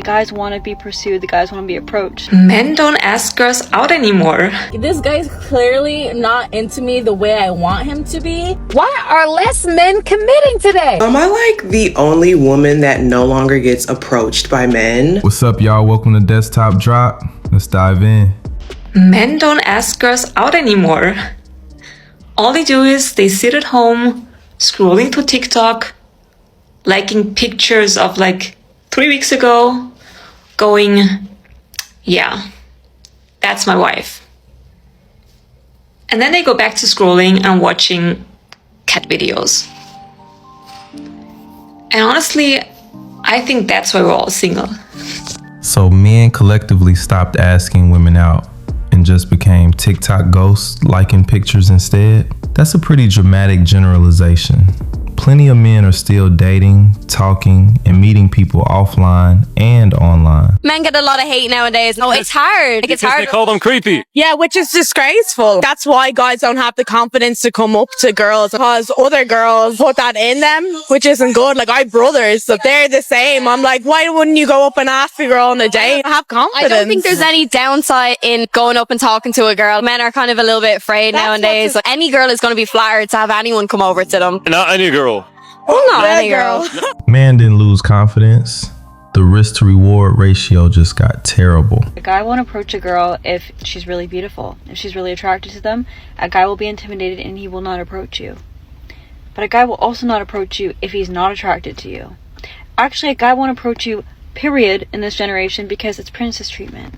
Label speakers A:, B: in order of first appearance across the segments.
A: guys want to be pursued, the guys want to be approached.
B: Men don't ask girls out anymore.
C: This guy's clearly not into me the way I want him to be.
D: Why are less men committing today?
E: Am I like the only woman that no longer gets approached by men?
F: What's up, y'all? Welcome to Desktop Drop. Let's dive in.
B: Men don't ask girls out anymore. All they do is they sit at home, scrolling through TikTok, liking pictures of like 3 weeks ago, going, yeah, that's my wife. And then they go back to scrolling and watching cat videos. And honestly, I think that's why we're all single.
F: So men collectively stopped asking women out and just became TikTok ghosts, liking pictures instead? That's a pretty dramatic generalization. Plenty of men are still dating, talking, and meeting people offline and online.
G: Men get a lot of hate nowadays. Oh, it's hard. Like, it's hard.
H: They call them creepy.
C: Yeah, which is disgraceful. That's why guys don't have the confidence to come up to girls, because other girls put that in them, which isn't good. Like, I have brothers, so they're the same. I'm like, why wouldn't you go up and ask a girl on a date? Have confidence.
G: I don't think there's any downside in going up and talking to a girl. Men are kind of a little bit afraid nowadays. Like, any girl is going to be flattered to have anyone come over to them.
H: Not any girl.
G: Not any girl.
F: Man didn't lose confidence. The risk to reward ratio just got terrible.
A: A guy won't approach a girl if she's really beautiful. If she's really attracted to them, a guy will be intimidated and he will not approach you. But a guy will also not approach you if he's not attracted to you. Actually, a guy won't approach you, period, in this generation, because it's princess treatment.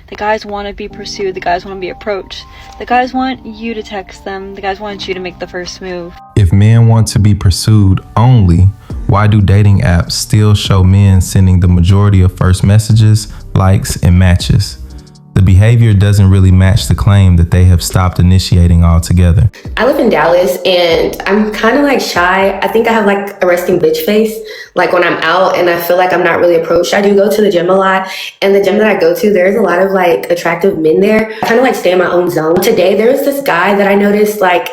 A: The guys want to be pursued, the guys want to be approached. The guys want you to text them, the guys want you to make the first move.
F: If men want to be pursued only, why do dating apps still show men sending the majority of first messages, likes, and matches? The behavior doesn't really match the claim that they have stopped initiating altogether.
I: I live in Dallas and I'm kind of like shy. I think I have like a resting bitch face. Like when I'm out and I feel like I'm not really approached. I do go to the gym a lot, and the gym that I go to, there's a lot of like attractive men there. I kind of like stay in my own zone. Today, there was this guy that I noticed, like,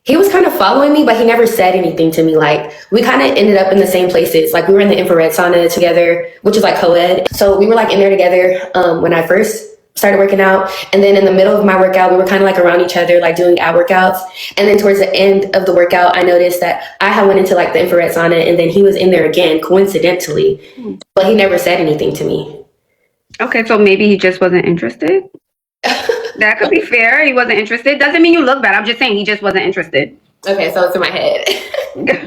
I: he was kind of following me, but he never said anything to me. Like, we kind of ended up in the same places. Like, we were in the infrared sauna together, which is like co-ed. So we were like in there together when I first started working out. And then in the middle of my workout, we were kind of like around each other, like doing ab workouts. And then towards the end of the workout, I noticed that I had went into like the infrared sauna, and then he was in there again, coincidentally. But he never said anything to me.
D: Okay, so maybe he just wasn't interested. That could be fair. He wasn't interested. Doesn't mean you look bad. I'm just saying he just wasn't interested.
I: Okay, so it's in my head.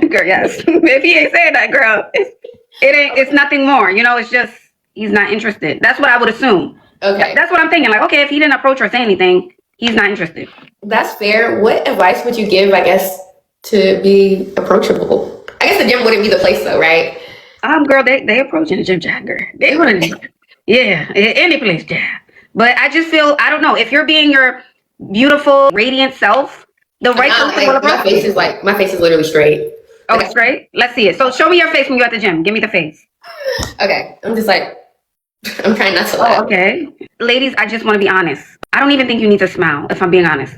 D: Girl, yes. If he ain't saying that, girl, it ain't. It's nothing more. You know, it's just he's not interested. That's what I would assume.
I: Okay.
D: That's what I'm thinking. Like, okay, if he didn't approach or say anything, he's not interested.
I: That's fair. What advice would you give, I guess, to be approachable? I guess the gym wouldn't be the place though, right?
D: Girl, they approaching the gym, Jagger. They wouldn't. Yeah, any place, yeah. But I just feel, I don't know, if you're being your beautiful, radiant self, the right person will approach you.
I: My face is literally straight.
D: Oh, it's straight? Let's see it. So show me your face when you're at the gym. Give me the face.
I: Okay, I'm just like, I'm trying not to laugh.
D: Oh, okay. Ladies, I just want to be honest. I don't even think you need to smile, if I'm being honest.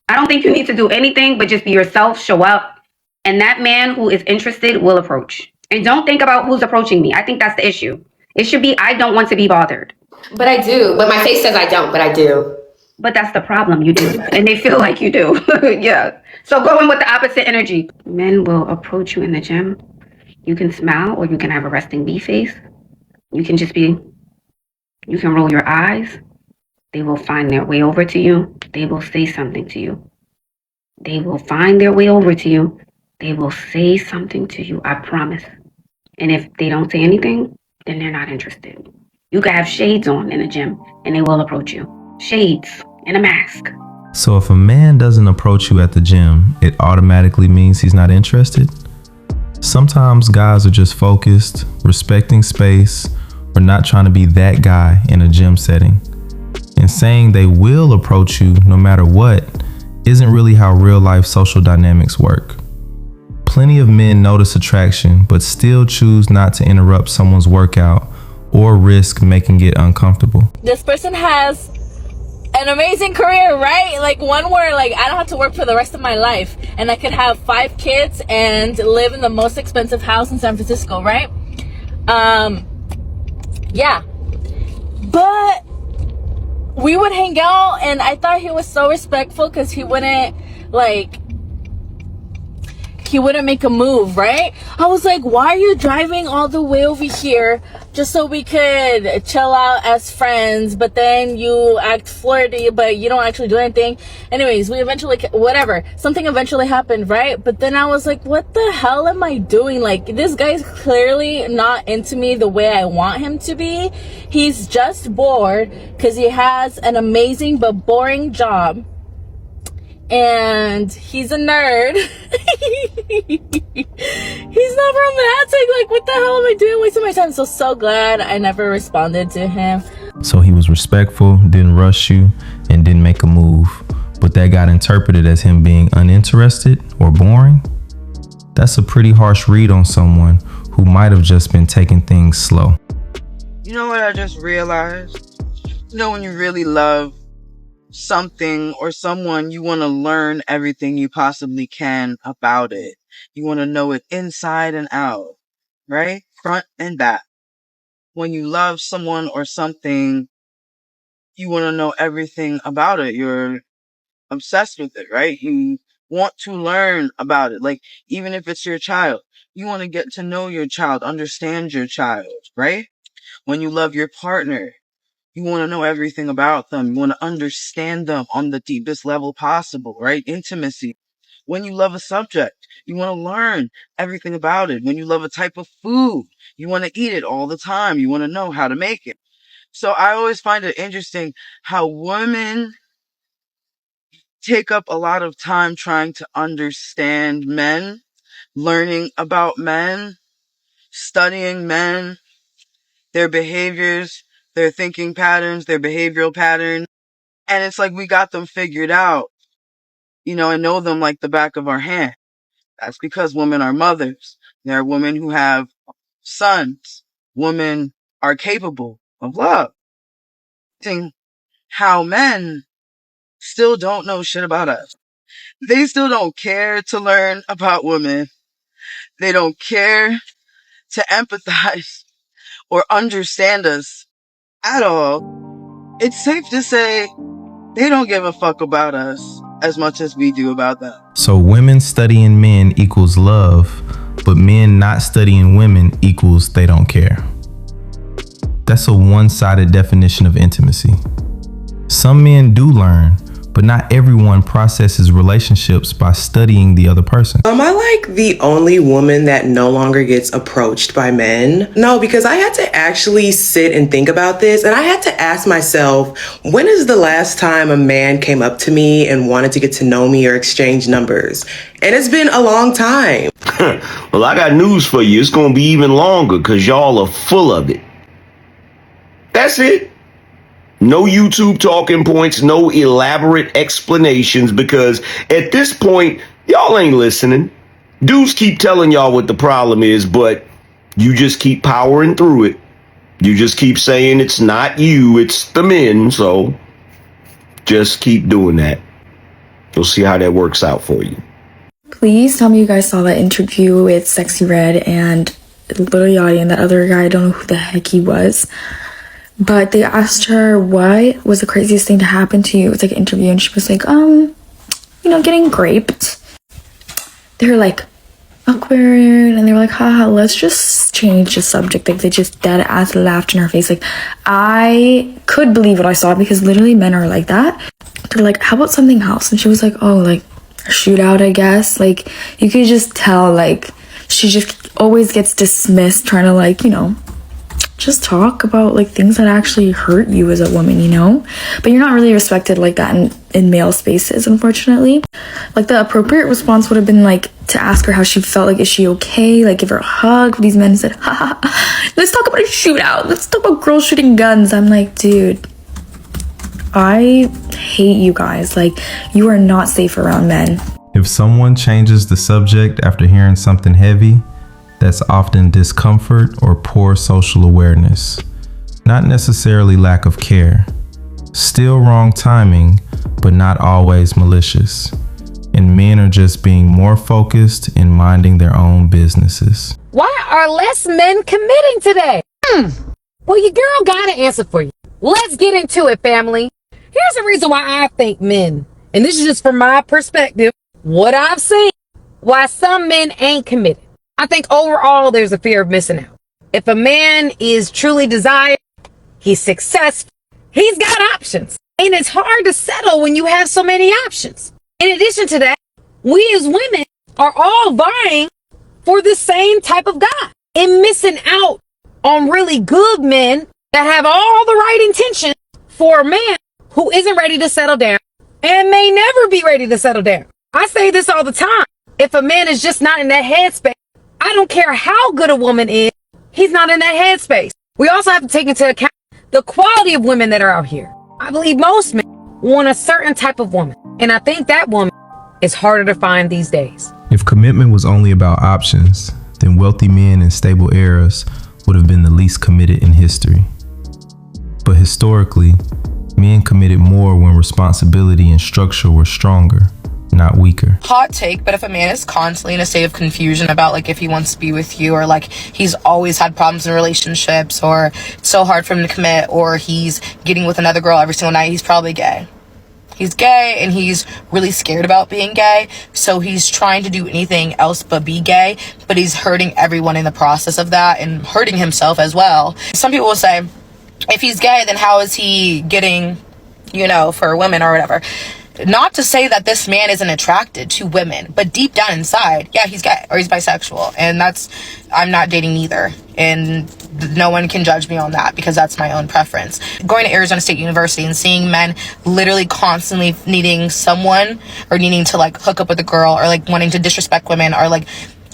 D: I don't think you need to do anything but just be yourself, show up, and that man who is interested will approach. And don't think about who's approaching me. I think that's the issue. It should be, I don't want to be bothered.
I: But I do. But my face says I don't, but I do.
D: But that's the problem, you do. And they feel like you do. Yeah. So go in with the opposite energy. Men will approach you in the gym. You can smile, or you can have a resting bee face. You can just be, you can roll your eyes. They will find their way over to you. They will say something to you. They will find their way over to you. They will say something to you, I promise. And if they don't say anything, then they're not interested. You can have shades on in the gym and they will approach you. Shades and a mask.
F: So if a man doesn't approach you at the gym, it automatically means he's not interested? Sometimes guys are just focused, respecting space, or not trying to be that guy in a gym setting. And saying they will approach you no matter what isn't really how real life social dynamics work. Plenty of men notice attraction, but still choose not to interrupt someone's workout or risk making it uncomfortable.
C: This person has an amazing career, right? Like one where like I don't have to work for the rest of my life, and I could have 5 kids and live in the most expensive house in San Francisco, right? Yeah. But we would hang out, and I thought he was so respectful because he wouldn't make a move, right? I was like, why are you driving all the way over here just so we could chill out as friends, but then you act flirty, but you don't actually do anything. Anyways, we eventually, whatever, something eventually happened, right? But then I was like, what the hell am I doing? Like, this guy's clearly not into me the way I want him to be. He's just bored because he has an amazing but boring job. And he's a nerd. He's not romantic. Like, what the hell am I doing wasting my time? So glad I never responded to him.
F: So he was respectful, didn't rush you, and didn't make a move. But that got interpreted as him being uninterested or boring. That's a pretty harsh read on someone who might have just been taking things slow.
H: You know what I just realized? You know, when you really love something or someone, you want to learn everything you possibly can about it. You want to know it inside and out, right? Front and back. When you love someone or something, you want to know everything about it. You're obsessed with it, right? You want to learn about it. Like, even if it's your child, you want to get to know your child, understand your child, right? When you love your partner, you want to know everything about them. You want to understand them on the deepest level possible, right? Intimacy. When you love a subject, you want to learn everything about it. When you love a type of food, you want to eat it all the time. You want to know how to make it. So I always find it interesting how women take up a lot of time trying to understand men, learning about men, studying men, their behaviors, their thinking patterns, their behavioral patterns. And it's like we got them figured out, and know them like the back of our hand. That's because women are mothers. There are women who have sons. Women are capable of love. How men still don't know shit about us. They still don't care to learn about women. They don't care to empathize or understand us at all. It's safe to say they don't give a fuck about us as much as we do about them.
F: So women studying men equals love, but men not studying women equals they don't care. That's a one-sided definition of intimacy. Some men do learn, but not everyone processes relationships by studying the other person.
E: Am I like the only woman that no longer gets approached by men? No, because I had to actually sit and think about this, and I had to ask myself, when is the last time a man came up to me and wanted to get to know me or exchange numbers? And it's been a long time.
J: Well, I got news for you. It's gonna be even longer because y'all are full of it. That's it. No YouTube talking points, no elaborate explanations, because at this point, y'all ain't listening. Dudes keep telling y'all what the problem is, but you just keep powering through it. You just keep saying it's not you, it's the men, so just keep doing that. You'll see how that works out for you.
K: Please tell me you guys saw that interview with Sexy Red and Little Yachty and that other guy. I don't know who the heck he was. But they asked her, what was the craziest thing to happen to you? It was like an interview, and she was like, getting raped. They were like, awkward, and they were like, haha, let's just change the subject. Like, they just dead ass laughed in her face. Like, I could believe what I saw, because literally men are like that. They're like, how about something else? And she was like, oh, like a shootout, I guess. Like, you could just tell, like, she just always gets dismissed trying to, like, just talk about like things that actually hurt you as a woman, but you're not really respected like that in male spaces, unfortunately. Like, the appropriate response would have been like to ask her how she felt, like, is she okay, like give her a hug. But these men said, let's talk about a shootout, let's talk about girls shooting guns. I'm like, dude, I hate you guys. Like, you are not safe around men.
F: If someone changes the subject after hearing something heavy, that's often discomfort or poor social awareness, not necessarily lack of care. Still wrong timing, but not always malicious. And men are just being more focused in minding their own businesses.
L: Why are less men committing today? Well, your girl got an answer for you. Let's get into it, family. Here's the reason why I think men, and this is just from my perspective, what I've seen, why some men ain't committed. I think overall there's a fear of missing out. If a man is truly desired, he's successful, he's got options. And it's hard to settle when you have so many options. In addition to that, we as women are all vying for the same type of guy and missing out on really good men that have all the right intentions for a man who isn't ready to settle down and may never be ready to settle down. I say this all the time. If a man is just not in that headspace, I don't care how good a woman is, he's not in that headspace. We also have to take into account the quality of women that are out here. I believe most men want a certain type of woman, and I think that woman is harder to find these days.
F: If commitment was only about options, then wealthy men in stable eras would have been the least committed in history. But historically, men committed more when responsibility and structure were stronger, not weaker.
M: Hot take, but if a man is constantly in a state of confusion about like if he wants to be with you, or like he's always had problems in relationships, or it's so hard for him to commit, or he's getting with another girl every single night, he's probably gay. He's gay and he's really scared about being gay, so he's trying to do anything else but be gay, but he's hurting everyone in the process of that and hurting himself as well. Some people will say, if he's gay, then how is he getting, for women or whatever? Not to say that this man isn't attracted to women, but deep down inside, yeah, he's gay or he's bisexual, and I'm not dating neither, and no one can judge me on that because that's my own preference. Going to Arizona State University and seeing men literally constantly needing someone, or needing to like hook up with a girl, or like wanting to disrespect women, or like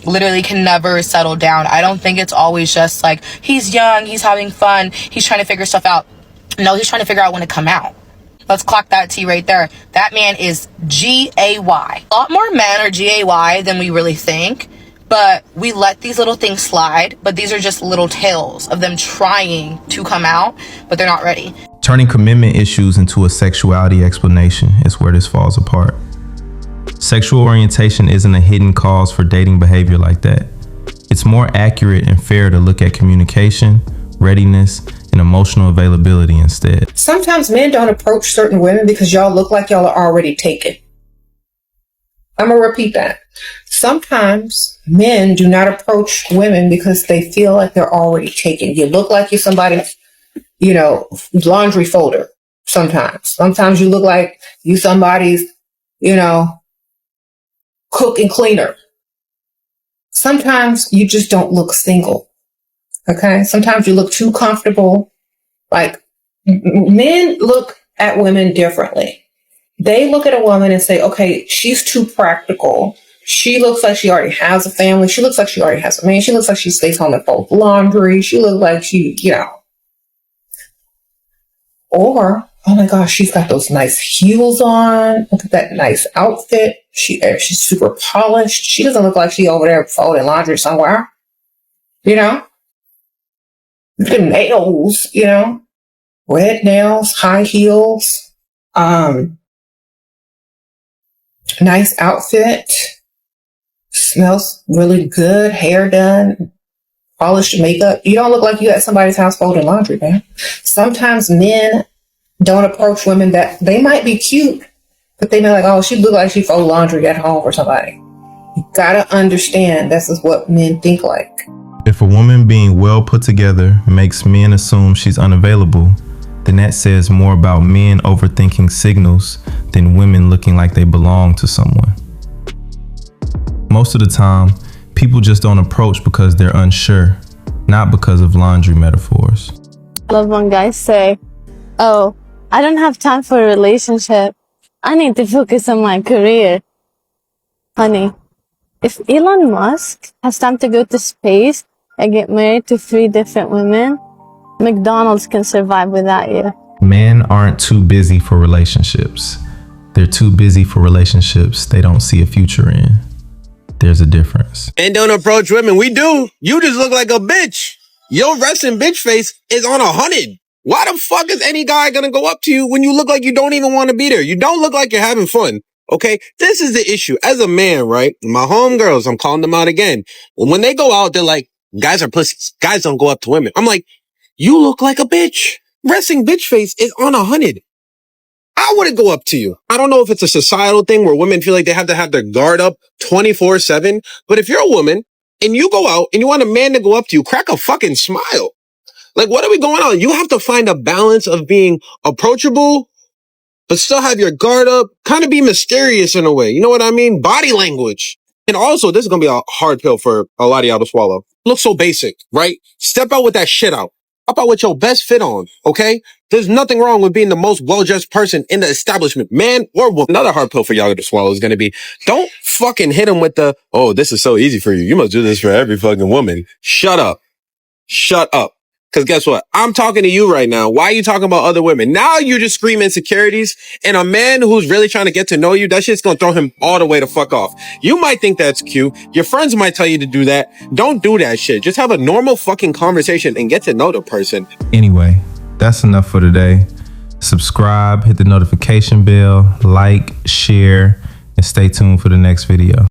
M: literally can never settle down. I don't think it's always just like he's young, he's having fun, he's trying to figure stuff out. No, he's trying to figure out when to come out. Let's clock that T right there. That man is G-A-Y. A lot more men are G-A-Y than we really think, but we let these little things slide. But these are just little tales of them trying to come out, but they're not ready.
F: Turning commitment issues into a sexuality explanation is where this falls apart. Sexual orientation isn't a hidden cause for dating behavior like that. It's more accurate and fair to look at communication, readiness, and emotional availability instead.
N: Sometimes men don't approach certain women because y'all look like y'all are already taken. I'm going to repeat that. Sometimes men do not approach women because they feel like they're already taken. You look like you're somebody's, laundry folder sometimes. Sometimes you look like you somebody's, cook and cleaner. Sometimes you just don't look single. Okay? Sometimes you look too comfortable. Like, men look at women differently. They look at a woman and say, okay, she's too practical. She looks like she already has a family. She looks like she already has a man. She looks like she stays home and folds laundry. She looks like she, Or, oh my gosh, she's got those nice heels on. Look at that nice outfit. She's super polished. She doesn't look like she over there folding laundry somewhere. The nails, red nails, high heels, nice outfit, smells really good, hair done, polished makeup. You don't look like you at somebody's house folding laundry, man. Sometimes men don't approach women that they might be cute, but they know like, oh, she look like she fold laundry at home for somebody. You gotta understand this is what men think like.
F: If a woman being well put together makes men assume she's unavailable, then that says more about men overthinking signals than women looking like they belong to someone. Most of the time, people just don't approach because they're unsure, not because of laundry metaphors.
O: I love when guys say, oh, I don't have time for a relationship. I need to focus on my career. Honey, if Elon Musk has time to go to space and get married to 3 different women, McDonald's can survive without you.
F: Men aren't too busy for relationships. They're too busy for relationships they don't see a future in. There's a difference.
P: And don't approach women. We do. You just look like a bitch. Your resting bitch face is on 100. Why the fuck is any guy gonna go up to you when you look like you don't even want to be there? You don't look like you're having fun. Okay? This is the issue. As a man, right? My homegirls, I'm calling them out again. When they go out, they're like, guys are pussies. Guys don't go up to women. I'm like, you look like a bitch. Resting bitch face is on 100. I wouldn't go up to you. I don't know if it's a societal thing where women feel like they have to have their guard up 24/7. But if you're a woman and you go out and you want a man to go up to you, crack a fucking smile. Like, what are we going on? You have to find a balance of being approachable, but still have your guard up, kind of be mysterious in a way. You know what I mean? Body language. And also, this is going to be a hard pill for a lot of y'all to swallow. Look so basic, right? Step out with that shit out. Step out with your best fit on, okay? There's nothing wrong with being the most well-dressed person in the establishment, man or woman. Another hard pill for y'all to swallow is going to be, don't fucking hit him with the, oh, this is so easy for you. You must do this for every fucking woman. Shut up. Shut up. Because guess what? I'm talking to you right now. Why are you talking about other women? Now you just scream insecurities, and a man who's really trying to get to know you, that shit's going to throw him all the way the fuck off. You might think that's cute. Your friends might tell you to do that. Don't do that shit. Just have a normal fucking conversation and get to know the person.
F: Anyway, that's enough for today. Subscribe, hit the notification bell, like, share, and stay tuned for the next video.